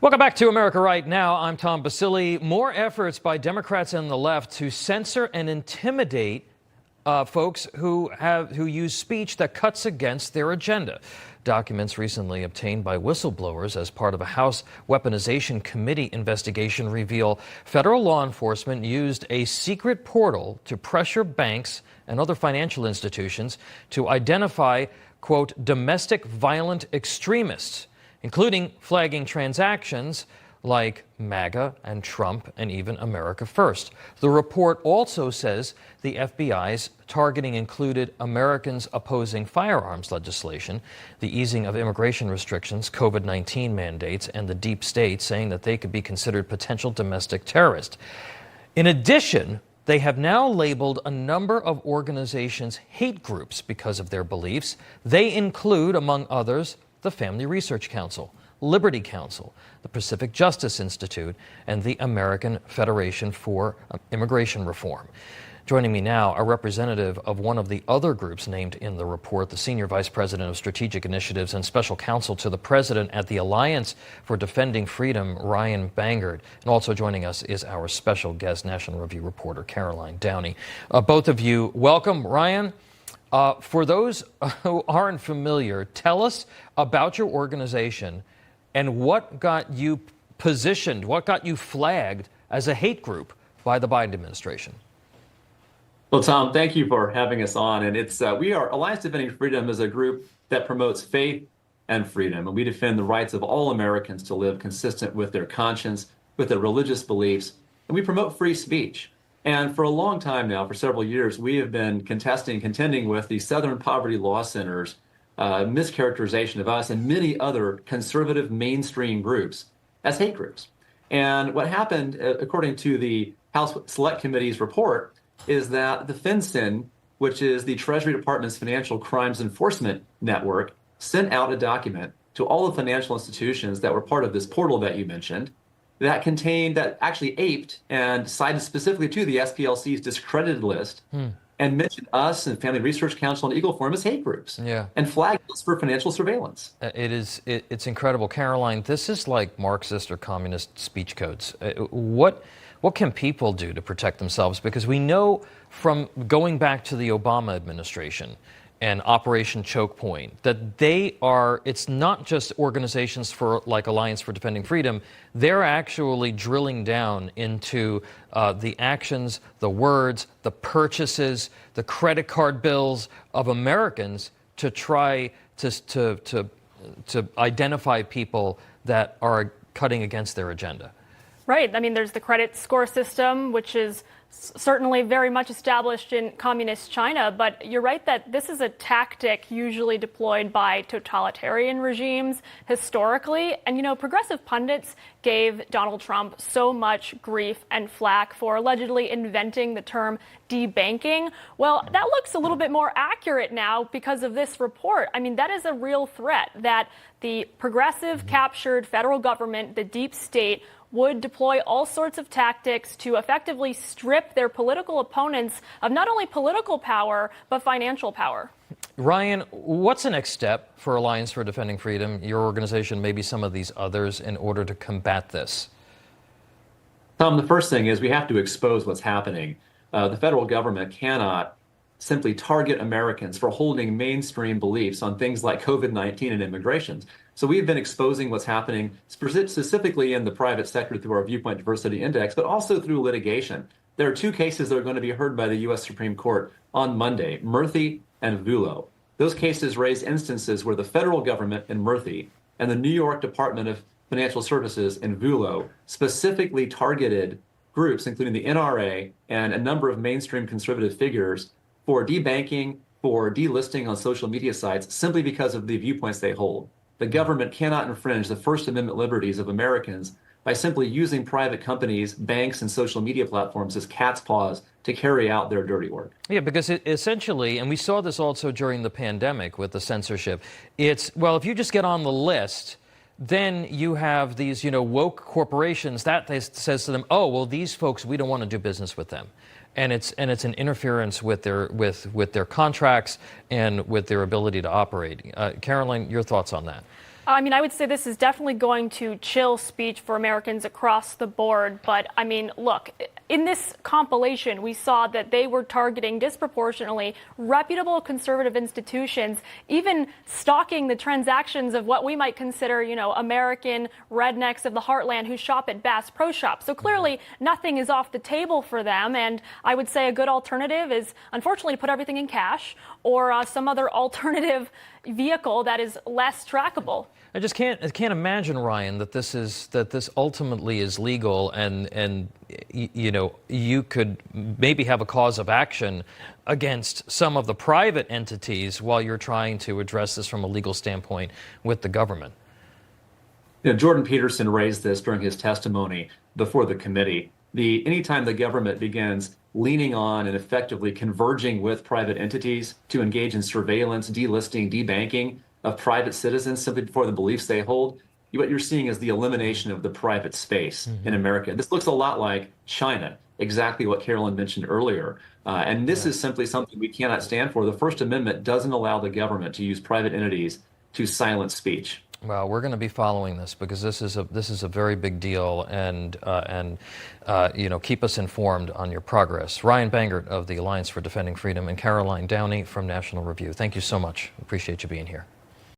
Welcome back to America Right Now. I'm Tom Basili. More efforts by Democrats and the left to censor and intimidate folks who use speech that cuts against their agenda. Documents recently obtained by whistleblowers as part of a House Weaponization Committee investigation reveal federal law enforcement used a secret portal to pressure banks and other financial institutions to identify, quote, domestic violent extremists, including flagging transactions like MAGA and Trump and even America First. The report also says the FBI's targeting included Americans opposing firearms legislation, the easing of immigration restrictions, COVID-19 mandates, and the deep state, saying that they could be considered potential domestic terrorists. In addition, they have now labeled a number of organizations hate groups because of their beliefs. They include, among others, the Family Research Council, Liberty Council, the Pacific Justice Institute, and the American Federation for Immigration Reform. Joining me now, a representative of one of the other groups named in the report, the Senior Vice President of Strategic Initiatives and Special Counsel to the President at the Alliance for Defending Freedom, Ryan Bangert. And also joining us is our special guest, National Review reporter Caroline Downey. Both of you, welcome. Ryan, for those who aren't familiar, tell us about your organization and what got you positioned, what got you flagged as a hate group by the Biden administration. Well, Tom, thank you for having us on. And we are Alliance Defending Freedom is a group that promotes faith and freedom. And we defend the rights of all Americans to live consistent with their conscience, with their religious beliefs. And we promote free speech. And for a long time now, for several years, we have been contending with the Southern Poverty Law Center's mischaracterization of us and many other conservative mainstream groups as hate groups. And what happened, according to the House Select Committee's report, is that the FinCEN, which is the Treasury Department's Financial Crimes Enforcement Network, sent out a document to all the financial institutions that were part of this portal that you mentioned that actually aped and cited specifically to the SPLC's discredited list and mentioned us and Family Research Council and Eagle Forum as hate groups and flagged us for financial surveillance. It's incredible. Caroline, this is like Marxist or communist speech codes. What can people do to protect themselves? Because we know from going back to the Obama administration and Operation Choke Point that it's not just organizations like Alliance for Defending Freedom. They're actually drilling down into the actions, the words, the purchases, the credit card bills of Americans to try to identify people that are cutting against their agenda. Right. I mean, there's the credit score system, which is certainly very much established in communist China. But you're right that this is a tactic usually deployed by totalitarian regimes historically. And, progressive pundits gave Donald Trump so much grief and flack for allegedly inventing the term debanking. Well, that looks a little bit more accurate now because of this report. I mean, that is a real threat that the progressive captured federal government, the deep state, would deploy all sorts of tactics to effectively strip their political opponents of not only political power, but financial power. Ryan, what's the next step for Alliance for Defending Freedom, your organization, maybe some of these others, in order to combat this? Tom, the first thing is we have to expose what's happening. The federal government cannot simply target Americans for holding mainstream beliefs on things like COVID-19 and immigration. So we've been exposing what's happening specifically in the private sector through our Viewpoint Diversity Index, but also through litigation. There are two cases that are going to be heard by the U.S. Supreme Court on Monday, Murthy and Vullo. Those cases raise instances where the federal government in Murthy and the New York Department of Financial Services in Vullo specifically targeted groups, including the NRA and a number of mainstream conservative figures, for debanking, for delisting on social media sites simply because of the viewpoints they hold. The government cannot infringe the First Amendment liberties of Americans by simply using private companies, banks, and social media platforms as cat's paws to carry out their dirty work. Yeah, because essentially, and we saw this also during the pandemic with the censorship, well, if you just get on the list, then you have these, woke corporations that says to them, oh, well, these folks, we don't want to do business with them. And it's an interference with their contracts and with their ability to operate. Caroline, your thoughts on that? I mean, I would say this is definitely going to chill speech for Americans across the board. But I mean, look, in this compilation, we saw that they were targeting disproportionately reputable conservative institutions, even stalking the transactions of what we might consider, American rednecks of the heartland who shop at Bass Pro Shops. So clearly nothing is off the table for them. And I would say a good alternative is, unfortunately, to put everything in cash or some other alternative vehicle that is less trackable. I can't imagine, Ryan, that this ultimately is legal, and you could maybe have a cause of action against some of the private entities while you're trying to address this from a legal standpoint with the government. Jordan Peterson raised this during his testimony before the committee. Anytime the government begins leaning on and effectively converging with private entities to engage in surveillance, delisting, debanking of private citizens simply for the beliefs they hold, what you're seeing is the elimination of the private space in America. This looks a lot like China, exactly what Carolyn mentioned earlier. And this is simply something we cannot stand for. The First Amendment doesn't allow the government to use private entities to silence speech. Well, we're going to be following this because this is a very big deal, and keep us informed on your progress. Ryan Bangert of the Alliance for Defending Freedom and Caroline Downey from National Review. Thank you so much. Appreciate you being here.